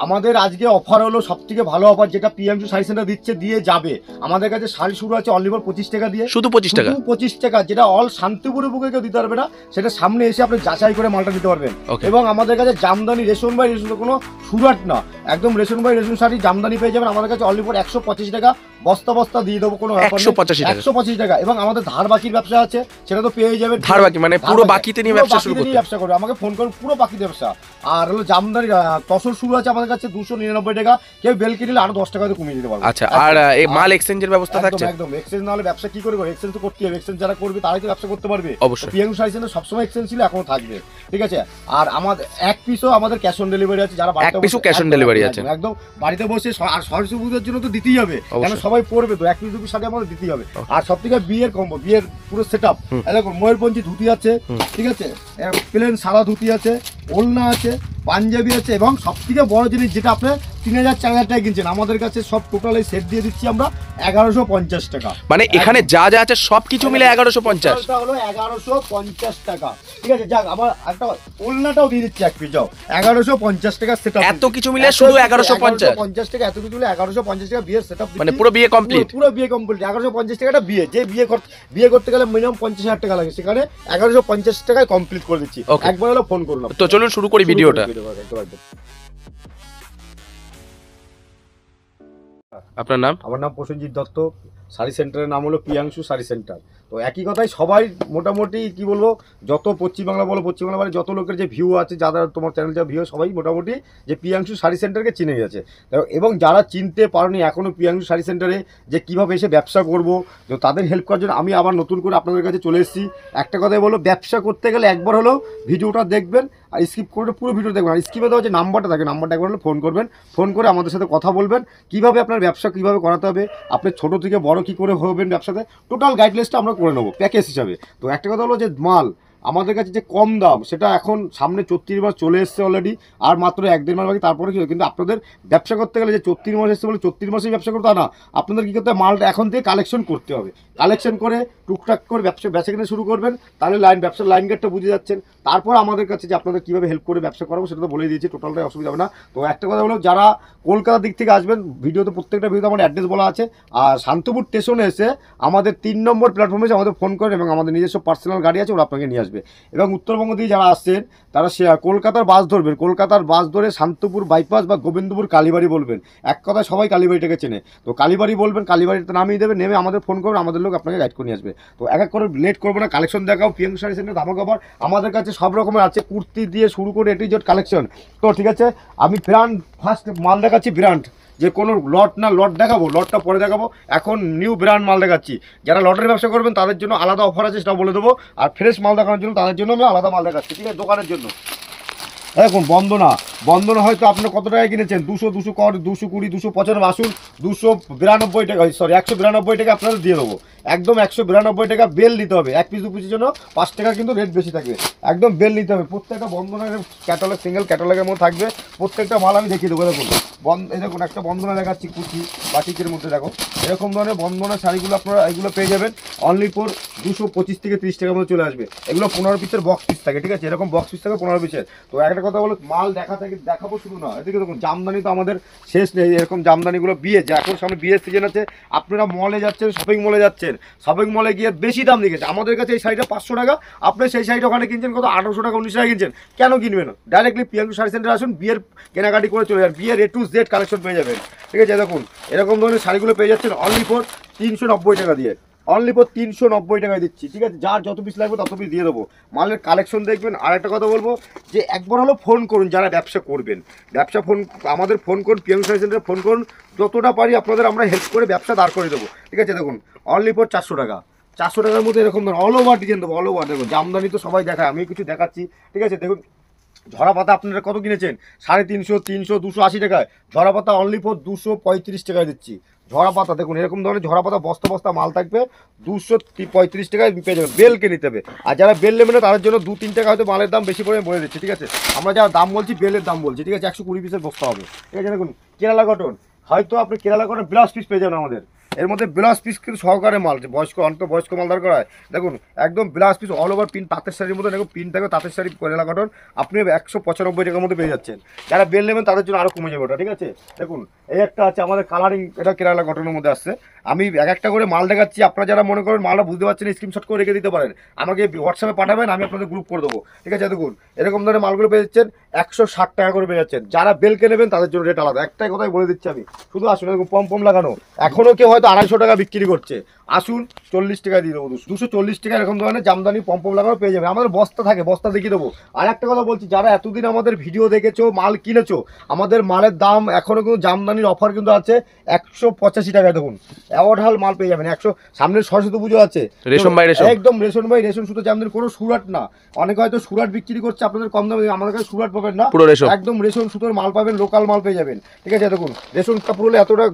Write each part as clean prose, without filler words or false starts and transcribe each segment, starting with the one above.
আমাদের আজকে অফার হলো সবথেকে ভালো অফার, যেটা পিএমসি শাড়ি সেন্টার দিচ্ছে, দিয়ে যাবে। আমাদের কাছে শাড়ি শুরু আছে অনলি ফর 25 টাকা দিয়ে, শুধু 25 টাকা, 25 টাকা, যেটা অল শান্তিপুরের বুকে কেউ দিতে পারবে না। সেটা সামনে এসে আপনি যাচাই করে মালটা দিতে পারবেন। এবং আমাদের কাছে জামদানি রেশন বাই রেশন, কোনো সুরাট না, একদম রেশন বাই রেশন শাড়ি জামদানি পেয়ে যাবেন আমাদের কাছে অনলি ফর 125 টাকা, বস্তা বস্তা দিয়ে দেবো, কোনো 125 টাকা। এবং আমাদের ধার বাকির ব্যবসা আছে, সেটা তো পেয়ে যাবে। ধার বাকি মানে পুরো বাকিতে নিয়ে ব্যবসা শুরু করতে, ব্যবসা করবে আমাকে ফোন করুন, পুরো বাকিতে ব্যবসা। আর হলো জামদানি তসর শুরু আছে আমাদের কাছে 299 টাকা, কেউ বেল কিনলে আরো 10 টাকা কমিয়ে দিতে পারবে। আচ্ছা, আর এই মাল এক্সচেঞ্জের ব্যবস্থা থাকছে? একদম, এক্সচেঞ্জ না হলে ব্যবসা কি করে? এক্সচেঞ্জ তো করতে হবে, এক্সচেঞ্জ যারা করবে তারাই তো ব্যবসা করতে পারবে। অবশ্যই পিএমসি শাড়ি সেন্টার সবসময় এক্সচেঞ্জ ছিল, এখনো থাকবে, ঠিক আছে। আর আমাদের এক পিসও আমাদের ক্যাশ অন ডেলিভারি আছে, যারা এক পিসও ক্যাশ অন ডেলিভারি আছে, একদম বাড়িতে বসে। আর সরস্বতী পুজোর জন্য তো দিতেই হবে, কারণ সবাই পড়বে তো, এক পিস দু পিস শাড়ি আমাদের দিতেই হবে। আর সব থেকে বিয়ের কম্বো, বিয়ের পুরো সেটআপ, দেখুন ময়ূরপঞ্চী ধুতি আছে, ঠিক আছে, প্লেন সাদা ধুতি আছে, ওড়না আছে, পাঞ্জাবি আছে, এবং সব থেকে বড় জিনিস যেটা আপনি 3000-4000 টাকা কিনছেন, আমাদের কাছে সব টোটাল এই সেট দিয়ে দিচ্ছি আমরা 1150 টাকা। মানে এখানে যা যা আছে সবকিছু মিলে 1150 হলো 1150 টাকা, ঠিক আছে। যাক, আবার একটা ওড়নাটাও দিয়ে দিচ্ছি এক পিস, যাও 1150 টাকা সেটআপ। এত কিছু মিলে শুধু 1150 টাকা, এত কিছু মিলে 1150 টাকা বিয়ের সেটআপ, মানে পুরো বিয়ে কমপ্লিট, পুরো বিয়ে কমপ্লিট। 1150 টাকাটা বিয়ে, যে বিয়ে করতে গেলে মিনিমাম 50,000 টাকা লাগে, সেখানে 1150 টাকায় কমপ্লিট করে দিচ্ছি। একবার হলো ফোন করুন। তো চলুন শুরু করি ভিডিওটা। আপনার নাম? আমার নাম প্রসেনজিৎ দত্ত, শাড়ি সেন্টারের নাম হলো প্রিয়াংশু শাড়ি সেন্টার। তো একই কথাই সবাই মোটামুটি কি বলবো, যত পশ্চিমবাংলা বলো, পশ্চিমবাংলা মানে যত লোকের যে ভিউ আছে, যারা তোমার চ্যানেল যা ভিউ, সবাই মোটামুটি যে প্রিয়াংশু শাড়ি সেন্টারকে চিনে গেছে। এবং যারা চিনতে পারেনি এখনও প্রিয়াংশু শাড়ি সেন্টারে যে কীভাবে এসে ব্যবসা করবো, তো তাদের হেল্প করার জন্য আমি আবার নতুন করে আপনাদের কাছে চলে এসেছি। একটা কথাই বলো, ব্যবসা করতে গেলে একবার হলেও ভিডিওটা দেখবেন, আর স্কিপ করে পুরো ভিডিও দেখবেন। আর স্কিপে দেওয়া যে নাম্বারটা থাকে, নাম্বারটা একবার হলে ফোন করবেন, ফোন করে আমাদের সাথে কথা বলবেন, কীভাবে আপনার ব্যবসা কীভাবে করাতে হবে, আপনি ছোটো থেকে বড় কী করে হবেন ব্যবসাতে, টোটাল গাইডলাইন্সটা আমরা করে নেবো প্যাকেজ হিসাবে। তো একটা কথা হলো যে মাল আমাদের কাছে যে কম দাম, সেটা এখন সামনে 34 মাস চলে এসছে অলরেডি, আর মাত্র 1-1.5 মাস বাকি, তারপরে কি হবে। কিন্তু আপনাদের ব্যবসা করতে গেলে যে 34 মাস এসছে বলে 34 মাসেই ব্যবসা করতে হয় না, আপনাদের কী করতে হবে, মালটা এখন থেকে কালেকশন করতে হবে। কালেকশন করে টুকটাক করে বেচা কিনে শুরু করবেন, তাহলে ব্যবসার লাইন গেটটা বুঝে যাচ্ছেন। তারপর আমাদের কাছে যে আপনাদের কীভাবে হেল্প করে ব্যবসা করাবো সেটা তো বলে দিয়েছি, টোটালটাই অসুবিধা হবে না। তো একটা কথা হলো, যারা কলকাতার দিক থেকে আসবেন, ভিডিওতে প্রত্যেকটা ভিডিওতে আমার অ্যাড্রেস বলা আছে। আর শান্তিপুর স্টেশনে এসে আমাদের 3 নম্বর প্ল্যাটফর্মে এসে আমাদের ফোন করেন, এবং আমাদের নিজস্ব পার্সোনাল গাড়ি আছে, ওরা আপনাকে নিয়ে আসবে। এবং উত্তরবঙ্গ দিয়ে যারা আসছেন তারা কলকাতার বাস ধরবেন, কলকাতার বাস ধরে শান্তপুর বাইপাস বা গোবিন্দপুর কালীবাড়ি বলবেন। এক কথায় সবাই কালীবাড়িটাকে চেনে, তো কালীবাড়ি বলবেন, কালীবাড়িতে নামিয়ে দেবে, নেমে আমাদের ফোন করবেন, আমাদের লোক আপনাকে গাইড করে নিয়ে আসবে। তো এক এক করে লেট করবো না, কালেকশন দেখাও। প্রিয়াংশু শাড়ি সেন্টার ধামাকা অফার, আমাদের কাছে সব রকমের আছে, কুর্তি দিয়ে শুরু করে এটি জট কালেকশন। তো ঠিক আছে, আমি ব্র্যান্ড ফার্স্ট মাল দেখাচ্ছি, ব্র্যান্ড যে কোনো লট না, লট দেখাবো, লটটা পরে দেখাবো। এখন নিউ ব্র্যান্ড মাল দেখাচ্ছি, যারা লটের ব্যবসা করবেন তাদের জন্য আলাদা অফার আছে, সেটা বলে দেবো। আর ফ্রেশ মাল দেখানোর জন্য তাদের জন্য আমি আলাদা মাল দেখাচ্ছি, ঠিক আছে, দোকানের জন্য। দেখুন বন্দনা হয়তো আপনি কত টাকায় কিনেছেন, 200, 220, 295 আসুন, 292 টাকা, সরি 192 টাকা আপনাদের দিয়ে দেবো। একদম 192 টাকা বেল দিতে হবে, এক পিস দু পিসের জন্য 5 টাকা কিন্তু রেট বেশি থাকবে, একদম বেল নিতে হবে। প্রত্যেকটা বন্দনার ক্যাটালগ, সিঙ্গেল ক্যাটালগের মধ্যে থাকবে, প্রত্যেকটা মাল আমি দেখিয়ে দেবো। দেখুন এই দেখুন একটা বন্দনা দেখাচ্ছি, কুচি বাটিকের মধ্যে দেখো, এরকম ধরনের বন্দনা শাড়িগুলো আপনারা এগুলো পেয়ে যাবেন অনলি ফর 225 থেকে 30 টাকার মধ্যে চলে আসবে। এগুলো 15 পিসের বক্স পিস থাকে, ঠিক আছে, এরকম বক্স পিস থাকে 15 পিসের। তো একটা কথা বলো, মাল দেখাবো শুধু না, এদিকে দেখুন জামদানি তো আমাদের শেষ নেই। এরকম জামদানিগুলো বিয়ে, যে এখন সামনে বিয়ের সিজন আছে, আপনারা মলে যাচ্ছেন, শপিং মলে যাচ্ছেন, শপিং মলে গিয়ে বেশি দাম দিয়েছে। আমাদের কাছে এই শাড়িটা 500 টাকা, আপনি সেই শাড়িটা ওখানে কিনছেন কত, 1800 টাকা 19 টাকা কিনছেন, কেন কিনবেন? ডাইরেক্টলি প্রিয়াংশু শাড়ি সেন্টারে আসুন, বিয়ের কেনাকাটি করে চলে যান, বিয়ের A to Z কালেকশন পেয়ে যাবেন, ঠিক আছে। দেখুন এরকম ধরনের শাড়িগুলো পেয়ে যাচ্ছেন অনলি ফর 390 টাকা দিয়ে, অনলি ফর 390 টাকায় দিচ্ছি, ঠিক আছে। যার যত পিস লাগবে তত পিস দিয়ে দেবো, মালের কালেকশন দেখবেন। আর একটা কথা বলবো, যে একবার হলো ফোন করুন যারা ব্যবসা করবেন, আমাদের ফোন করুন, প্রিয়াংশু শাড়ি সেন্টারে ফোন করুন, যতটা পারি আপনাদের আমরা হেল্প করে ব্যবসা দাঁড় করে দেবো, ঠিক আছে। দেখুন অনলি ফর 400 টাকা, 400 টাকার মধ্যে এরকম ধরুন অল ওভার ডিজাইন দেবো, অল ওভার। দেখুন জামদানি তো সবাই দেখায়, আমি কিছু দেখাচ্ছি, ঠিক আছে। দেখুন ঝরা পাতা আপনারা কত কিনেছেন, 350, 300, 280 টাকায়, ঝরা পাতা অনলি ফর 235 টাকায় দিচ্ছি। ঝরা পাতা দেখুন এরকম ধরনের ঝরা পাতা বস্তা বস্তা মাল থাকবে, 235 টাকায় পেয়ে যাবেন। বেলকে নিতে হবে, আর যারা বেল নেবে না তাদের জন্য 2-3 টাকা হয়তো মালের দাম বেশি পড়ে বলে দিচ্ছি, ঠিক আছে। আমরা যারা দাম বলছি বেলের দাম বলছি, ঠিক আছে, 120 পিসের বস্তা হবে, ঠিক আছে। দেখুন কেরালা কটন, হয়তো আপনি কেরালা কটন ব্লাউজ পিস পেয়ে যাবেন আমাদের, এর মধ্যে ব্লাউজ পিস কিন্তু সহকারে মাল, যে বয়স্ক বয়স্ক মাল দরকার হয় দেখুন একদম blouse piece all over print, তাঁতের শাড়ির মধ্যে দেখুন প্রিন্ট থাকবে, তাঁতের শাড়ি কেরালা কটন, আপনি 195 টাকার মধ্যে পেয়ে যাচ্ছেন। যারা বেল নেবেন তাদের জন্য আরও কমে যাবে ওটা, ঠিক আছে। দেখুন এই একটা আছে আমাদের কালারিং, এটা কেরালা কটনের মধ্যে আসছে। আমি এক একটা করে মাল দেখাচ্ছি, আপনারা যারা মনে করেন মালটা বুঝতে পারছেন স্ক্রিনশট করে রেখে দিতে পারেন, আমাকে হোয়াটসঅ্যাপে পাঠাবেন, আমি আপনাদের গ্রুপ করে দেবো, ঠিক আছে। দেখুন এরকম ধরনের মালগুলো পেয়ে যাচ্ছেন 160 টাকা করে পেয়ে যাচ্ছেন। যারা বেলকে নেবেন তাদের জন্য রেট আলাদা, একটাই কথাই বলে দিচ্ছি আমি, শুধু আসুন। এরকম পম লাগানো এখনও কেউ হয়তো 250 টাকা বিক্রি করছে, আসুন 40 টাকা দিয়ে দেবো, 240 টাকা এরকম ধরনের জামদানি পম লাগানো পেয়ে যাবে। আমাদের বস্তা থাকে, বস্তা দেখিয়ে দেবো। আর একটা কথা বলছি, যারা এতদিন আমাদের ভিডিও দেখেছো, মাল কিনেছো, আমাদের মালের দাম এখনও কিন্তু জামদানির অফার কিন্তু আছে 185 টাকায়। দেখুন অ্যাওয়ার্ড মাল পেয়ে যাবেন 100। সামনের সরস্বতী পুজো আছে, রেশম বাই রেশম, একদম রেশন বাই রেশন, শুধু জামদানি, কোনো সুরাট না। অনেকে হয়তো সুরাট বিক্রি করছে আপনাদের কম দামে, আমাদের কাছে সুরাট পাবেন না, পুরো রেশম, একদম রেশন সুতোর মাল পাবেন, লোকাল মাল পেয়ে যাবেন, ঠিক আছে। দেখুন রেশন কাপড় হলে এতটা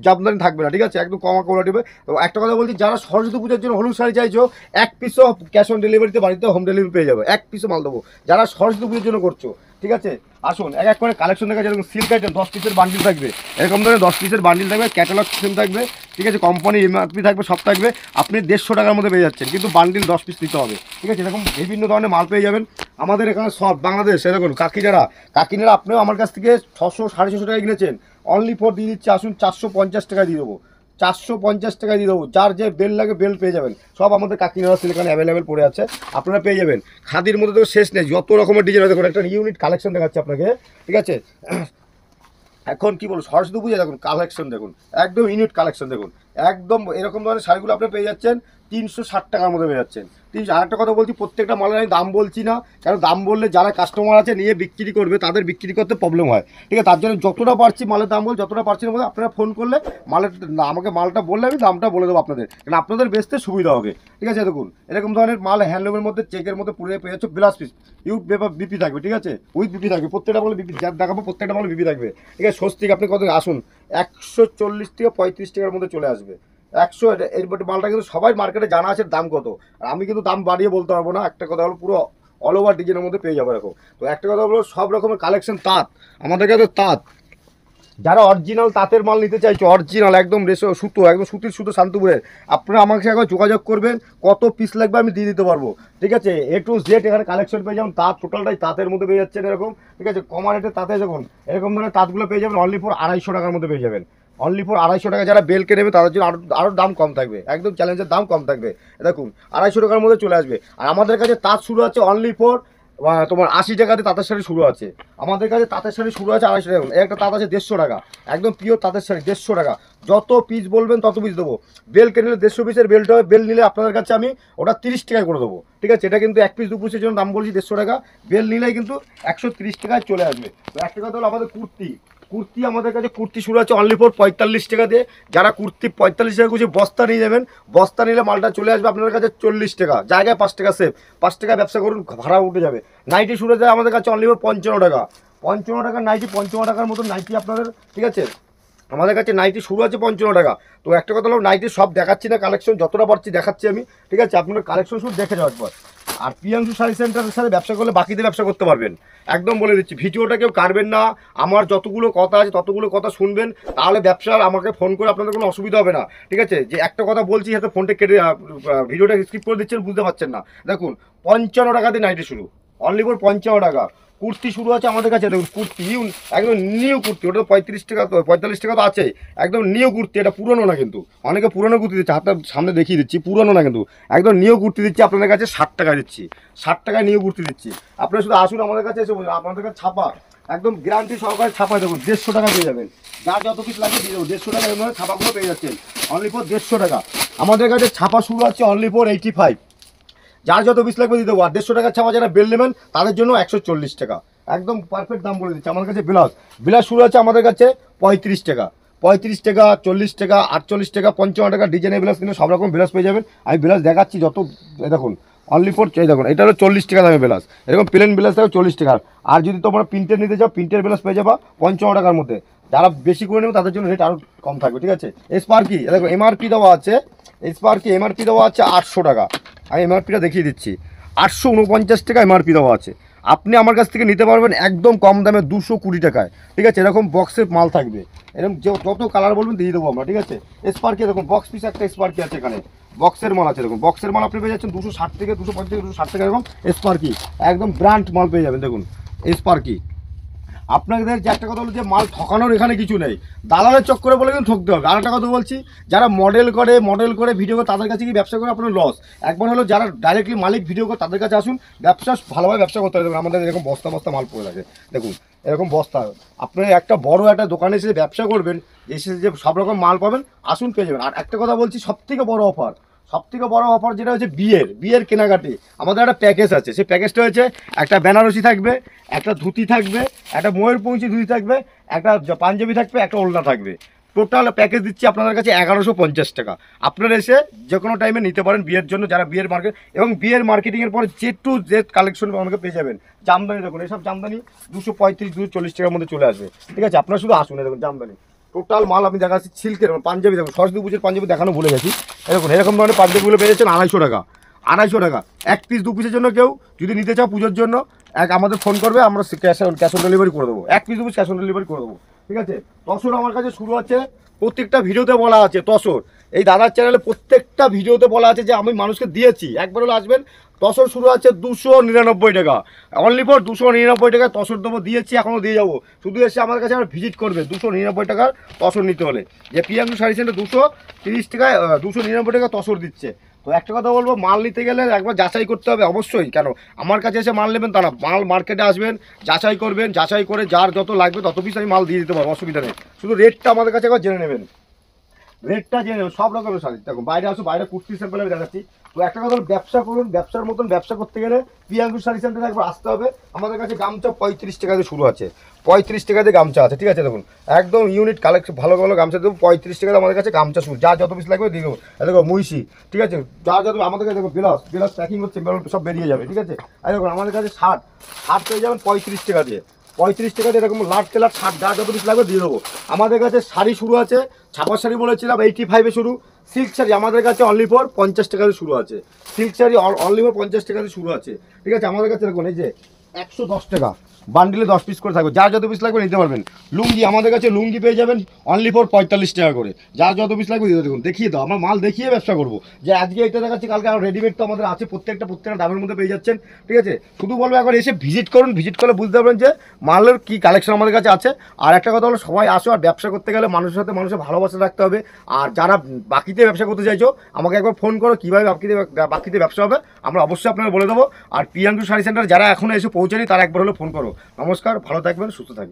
জামদানি থাকবে না, ঠিক আছে, একদম কমা কোয়ালিটি। তো একটা কথা বলছি, যারা সরস্বতী পুজোর জন্য হলুদ শাড়ি চাইছো, 1 পিসও ক্যাশ অন ডেলিভারিতে বাড়িতে হোম ডেলিভারি পেয়ে যাবে, 1 পিসও মাল দেবো যারা সরস্বতী পুজোর জন্য করছো, ঠিক আছে। আসুন এক এক করে কালেকশন দেখা যায়। যেরকম সিল্ক আইটেম 10 পিসের বান্ডিল থাকবে, এরকম ধরনের 10 পিসের বান্ডিল থাকবে, ক্যাটালগ সিস্টেম থাকবে, ঠিক আছে, কোম্পানি এমআরপি থাকবে, সব থাকবে, আপনি 150 টাকার মধ্যে পেয়ে যাচ্ছেন, কিন্তু বান্ডিল 10 পিস নিতে হবে, ঠিক আছে। এরকম বিভিন্ন ধরনের মাল পেয়ে যাবেন আমাদের এখানে সব বাংলাদেশ। এরকম কাকিনারা আপনিও আমার কাছ থেকে 600 650 টাকা কিনেছেন, অনলি ফর দিয়ে দিচ্ছি, আসুন 450 টাকা দিয়ে দেবো, 450 টাকা দিয়ে দেবো। যার যে বেল লাগে বেল পেয়ে যাবেন, সব আমাদের কাকিনারা সিলেকশন অ্যাভেলেবেল পড়ে আছে, আপনারা পেয়ে যাবেন। খাদির মধ্যে তো শেষ নেই, যত রকমের ডিজাইন। দেখুন একটা ইউনিক কালেকশন দেখাচ্ছে আপনাকে, ঠিক আছে। এখন কি বলবো, সরস্বতী পুজো দেখুন কালেকশন দেখুন, একদম ইউনিক কালেকশন দেখুন, একদম এরকম ধরনের শাড়িগুলো আপনি পেয়ে যাচ্ছেন 360 টাকার মধ্যে পেয়ে যাচ্ছেন। আরেকটা কথা বলছি, প্রত্যেকটা মালের আমি দাম বলছি না, কারণ দাম বললে যারা কাস্টমার আছে নিয়ে বিক্রি করবে তাদের বিক্রি করতে প্রবলেম হয়, ঠিক আছে। তার জন্য যতটা পারছি মালের দাম বল, যতটা পারছি মধ্যে আপনারা ফোন করলে মালের আমাকে মালটা বললে আমি দামটা বলে দেবো আপনাদের, কারণ আপনাদের বেচতে সুবিধা হবে, ঠিক আছে। দেখুন এরকম ধরনের মাল হ্যান্ডলুমের মধ্যে চেকের মধ্যে পুরো পেয়ে যাচ্ছে, blouse piece youth paper BP থাকবে, ঠিক আছে, উইথ বিপি থাকবে, প্রত্যেকটা মালে বিপি যা দেখাবো প্রত্যেকটা মালে বিপি থাকবে, ঠিক আছে। স্বস্তিক আপনি কত আসুন 140 থেকে 35 টাকার মধ্যে চলে আসবে। 100 এর মালটা কিন্তু সবাই মার্কেটে জানা আছে দাম কত, আর আমি কিন্তু দাম বাড়িয়ে বলতে পারবো না। একটা কথা হলো পুরো অল ওভার ডিজাইনের মধ্যে পেয়ে যাবো এরকম। তো একটা কথা হলো সব রকমের কালেকশন তাঁত, আমাদের কাছে তাঁত, যারা অরিজিনাল তাঁতের মাল নিতে চাইছো, অরিজিনাল একদম রেশো সুতো, একদম সুতির সুতো শান্তিপুরের, আপনারা আমাকে একবার যোগাযোগ করবেন, কত পিস লাগবে আমি দিয়ে দিতে পারবো, ঠিক আছে। A to Z এখানে কালেকশন পেয়ে যাবেন, তাঁত টোটালটাই তাঁতের মধ্যে পেয়ে যাচ্ছেন এরকম, ঠিক আছে। কমা রেটে তাঁতে দেখুন এরকম ধরনের তাঁতগুলো পেয়ে যাবেন অনলি ফর 250 টাকার মধ্যে পেয়ে যাবেন, অনলি ফর 250 টাকা। যারা বেলকে নেবে তাদের জন্য আরও দাম কম থাকবে, একদম চ্যালেঞ্জের দাম কম থাকবে। দেখুন 250 টাকার মধ্যে চলে আসবে। আর আমাদের কাছে তাঁত শুরু আছে অনলি ফর তোমার 80 টাকাতে তাঁতের শাড়ি শুরু আছে, আমাদের কাছে তাঁতের শাড়ি শুরু আছে 250 টাকা। একটা তাঁত আছে 150 টাকা, একদম পিওর তাঁতের শাড়ি 150 টাকা। যত পিস বলবেন তত পিস দেবো। বেল কিনলে 150 পিসের বেলটা হবে, বেল নিলে আপনাদের কাছে আমি ওটা 30 টাকায় করে দেবো, ঠিক আছে। এটা কিন্তু 1 পিস 2 পিসের জন্য দাম বলছি 150 টাকা, বেল নিলেই কিন্তু 130 টাকায় চলে আসবে। তো একটা কথা হলো আমাদের কুর্তি আমাদের কাছে কুর্তি শুরু আছে অনলি ফর 45 টাকা দিয়ে। যারা কুর্তি 45 টাকা খুঁজে বস্তা নিয়ে যাবেন, বস্তা নিলে মালটা চলে আসবে আপনাদের কাছে 40 টাকা, জায়গায় 5 টাকা সেভ, 5 টাকা ব্যবসা করুন, ভাড়া উঠে যাবে। নাইটি শুরু যায় আমাদের কাছে অনলি ফর 55 টাকা, 55 টাকার নাইটি, 55 টাকার মতো নাইটি আপনাদের, ঠিক আছে। আমাদের কাছে নাইটি শুরু আছে 55 টাকা। তো একটা কথা হলো নাইটি সব দেখাচ্ছি না, কালেকশন যতটা পারছি দেখাচ্ছি আমি, ঠিক আছে। আপনারা কালেকশন শুধু দেখে যাওয়ার পর। আর প্রিয়াংশু শাড়ি সেন্টারের সাথে ব্যবসা করলে বাকিদের ব্যবসা করতে পারবেন, একদম বলে দিচ্ছি। ভিডিওটা কেউ কাটবেন না, আমার যতগুলো কথা আছে ততগুলো কথা শুনবেন, তাহলে ব্যবসার আমাকে ফোন করে আপনাদের কোনো অসুবিধা হবে না, ঠিক আছে। যে একটা কথা বলছি হয়তো ফোনটা কেটে ভিডিওটা স্কিপ করে দিচ্ছেন, বুঝতে পারছেন না। দেখুন 55 টাকাতে নাইটি শুরু, অনলি ফর 55 টাকা। কুর্তি শুরু আছে আমাদের কাছে, দেখুন কুর্তি একদম নিউ কুর্তি, ওটা 35 টাকা, তো 45 টাকা তো আছে, একদম নিউ কুর্তি, এটা পুরনো না কিন্তু, অনেকে পুরনো কুর্তি দিচ্ছে, হাতটা সামনে দেখিয়ে দিচ্ছি, পুরনো না কিন্তু, একদম নিউ কুর্তি দিচ্ছি আপনাদের কাছে 60 টাকা দিচ্ছি, 60 টাকায় নিউ কুর্তি দিচ্ছি। আপনারা শুধু আসুন আমাদের কাছে এসে, আপনাদের কাছে ছাপা একদম গ্যারান্টি সহকারে ছাপা, দেখুন 150 টাকা পেয়ে যাবেন, যার যত কিছু লাগে দিয়ে দেবো, 150 টাকা এমন ছাপাগুলো পেয়ে যাচ্ছেন অনলি ফর 150 টাকা। আমাদের কাছে ছাপা শুরু আছে অনলি ফর 85, যার যত পিস লাগবে দিয়ে দেবো। আর 150 টাকার ছাপা যারা বেল নেবেন তাদের জন্য 140 টাকা, একদম পারফেক্ট দাম বলে দিচ্ছি। আমাদের কাছে ব্লাউজ শুরু আছে আমাদের কাছে 35 টাকা, 35 টাকা, 40 টাকা, 48 টাকা, 55 টাকা। ডিজাইনের ব্লাউজ কিনে সব রকম ব্লাউজ পেয়ে যাবেন। আমি ব্লাউজ দেখাচ্ছি যত, দেখুন অনলি ফর দেখুন এটা হলো 40 টাকা দামে ব্লাউজ, এরকম প্লেন ব্লাউজ থাকবে 40 টাকার। আর যদি তোমরা প্রিন্টের নিতে চাও, প্রিন্টের ব্লাউজ পেয়ে যাবা 55 টাকার মধ্যে। যারা বেশি করে নেবে তাদের জন্য রেট আরও কম থাকবে, ঠিক আছে। স্পার্কি দেখো এমআরপি দেওয়া আছে, এমআরপি দেওয়া আছে 800 টাকা। আমি এমআরপিটা দেখিয়ে দিচ্ছি, 849 টাকা এমআরপি দেওয়া আছে। আপনি আমার কাছ থেকে নিতে পারবেন একদম কম দামে 220 টাকায়, ঠিক আছে। এরকম বক্সের মাল থাকবে, এরকম যত কালার বলবেন দিয়ে দেবো আমরা, ঠিক আছে। স্পার্কি দেখুন বক্স পিস একটা স্পার্কি আছে এখানে, বক্সের মাল আছে দেখুন, বক্সের মাল আপনি পেয়ে যাচ্ছেন 260 থেকে 250 থেকে 260 টাকা এরকম স্পার্কি, একদম ব্র্যান্ড মাল পেয়ে যাবেন দেখুন স্পার্কি। আপনাদের যে একটা কথা হলো যে মাল ঠকানোর এখানে কিছু নেই, দালালের চক্করে বলে কিন্তু ঠকতে হবে। আর একটা কথা বলছি, যারা মডেল করে ভিডিও করে তাদের কাছে কি ব্যবসা করে আপনার লস। একবার হলো যারা ডাইরেক্টলি মালিক ভিডিও করে তাদের কাছে আসুন, ব্যবসা ভালোভাবে ব্যবসা করতে হবে। আমাদের এরকম বস্তা বস্তা মাল পড়ে থাকে দেখুন, এরকম বস্তা। আপনি একটা বড় একটা দোকানে এসে ব্যবসা করবেন, এসে যে সব রকম মাল পাবেন আসুন পেয়ে যাবেন। আর একটা কথা বলছি, সবথেকে বড় অফার যেটা হচ্ছে বিয়ের কেনাকাটি, আমাদের একটা প্যাকেজ আছে। সেই প্যাকেজটা হচ্ছে একটা বেনারসি থাকবে, একটা ধুতি থাকবে, একটা ময়ূরপঙ্খী ধুতি থাকবে, একটা পাঞ্জাবি থাকবে, একটা ওড়না থাকবে। টোটাল প্যাকেজ দিচ্ছি আপনাদের কাছে 1150 টাকা। আপনারা এসে যে কোনো টাইমে নিতে পারেন বিয়ের জন্য, যারা বিয়ের মার্কেট এবং বিয়ের মার্কেটিংয়ের পরে যে টু জেড কালেকশন আমাকে পেয়ে যাবেন। জামদানি দেখুন, এইসব জামদানি 235 240 টাকার মধ্যে চলে আসবে, ঠিক আছে। আপনারা শুধু আসুন, দেখুন জামদানি টোটাল মাল আমি দেখাচ্ছি। সিল্কের পাঞ্জাবি দেখুন, সরস্বতী পুজোর পাঞ্জাবি দেখানো ভুলে গেছি। এরকম ধরনের পাঞ্জাবিগুলো পেয়ে যাচ্ছেন 250 টাকা, 250 টাকা। এক পিস 2 পিসের জন্য কেউ যদি নিতে চাও পুজোর জন্য আমাদের ফোন করবে, আমরা ক্যাশ অন ডেলিভারি করে দেবো। এক piece 2 piece cash on delivery করে দেবো, ঠিক আছে। তসর আমার কাছে শুরু আছে, প্রত্যেকটা ভিডিওতে বলা আছে তসর। এই দাদার চ্যানেলে প্রত্যেকটা ভিডিওতে বলা আছে যে আমি মানুষকে দিয়েছি। একবার হলে আসবেন, তসর শুরু আছে 299 টাকা, অনলি ফর 299 টাকা তসর দেবো, দিয়েছি এখনও দিয়ে যাবো। শুধু এসে আমার কাছে আমার ভিজিট করবে। 299 টাকার তসর নিতে হলে, যে প্রিয়াঙ্কু শাড়ি সেন্টার 230 টাকায় 299 টাকা তসর দিচ্ছে। তো একটা কথা বলবো, মাল নিতে গেলে একবার যাচাই করতে হবে অবশ্যই। কেন আমার কাছে এসে মাল নেবেন তা না, মাল মার্কেটে আসবেন, যাচাই করবেন, যাচাই করে যার যত লাগবে তত পিস আমি মাল দিয়ে দিতে পারবো, অসুবিধা নেই। শুধু রেটটা আমাদের কাছে একবার জেনে নেবেন, রেটটা জেনে নেবেন। সব রকমের শাড়ি দেখুন, বাইরে আসো, বাইরে কুর্তি স্যাম্পল আমি দেখাচ্ছি। তো একটা কথা হলো, ব্যবসা করুন, ব্যবসার মতন ব্যবসা করতে গেলে প্রিয়াঙ্কু শাড়ি সেন্টারে একবার আসতে হবে। আমাদের কাছে গামছা 35 টাকা দিয়ে শুরু আছে, 35 টাকা দিয়ে গামছা আছে, ঠিক আছে। দেখুন একদম ইউনিট কালেকশন, ভালো ভালো গামছা দেবো 35 টাকা আমাদের কাছে গামছা শুরু, যা যত পিস লাগবে দিয়ে দেবো। দেখো মুইশি, ঠিক আছে, যা যত আমাদের কাছে দেখো বিলাস প্যাকিং হচ্ছে, সব বেরিয়ে যাবে, ঠিক আছে। আর দেখুন আমাদের কাছে শার্ট পেয়ে যাবেন 35 টাকা দিয়ে, 35 টাকা দিয়ে এরকম লাট তেলাট শার্ট যা যত পিস লাগবে দিয়ে দেবো। আমাদের কাছে শাড়ি শুরু আছে, ছাপার শাড়ি বলেছিলাম 85-এ শুরু। সিল্ক শাড়ি আমাদের কাছে অনলি ফর 50 টাকা দিয়ে শুরু আছে, সিল্ক শাড়ি অনলি ফর 50 টাকা দিয়ে শুরু আছে, ঠিক আছে। আমাদের কাছে দেখুন এই যে 110 টাকা বান্ডিলে 10 পিস করে থাকবে, যার যত পিস লাগবে নিতে পারবেন। লুঙ্গি আমাদের কাছে লুঙ্গি পেয়ে যাবেন অনলি ফর 45 টাকা করে, যার যত পিস লাগবে দিয়ে দেখুন। দেখিয়ে দাও, আমরা মাল দেখিয়ে ব্যবসা করবো, যে আজকে এটা দেখাচ্ছি কালকে আর রেডিমেড তো আমাদের আছে, প্রত্যেকটা দামের মধ্যে পেয়ে যাচ্ছেন, ঠিক আছে। শুধু বলবো একবার এসে ভিজিট করুন, ভিজিট করলে বুঝতে পারবেন যে মালের কী কালেকশন আমাদের কাছে আছে। আর একটা কথা হলো, সবাই আসো, আর ব্যবসা করতে গেলে মানুষের সাথে মানুষের ভালোবাসা রাখতে হবে। আর যারা বাকিতে ব্যবসা করতে চাইছো আমাকে একবার ফোন করো, কীভাবে বাকিতে ব্যবসা হবে আমরা অবশ্যই আপনারা বলে দেবো। আর প্রিয়াঙ্কু শাড়ি সেন্টার যারা এখনও এসে পৌঁছানি তারা একবার হলে ফোন করো। নমস্কার, ভালো থাকবেন, সুস্থ থাকবেন।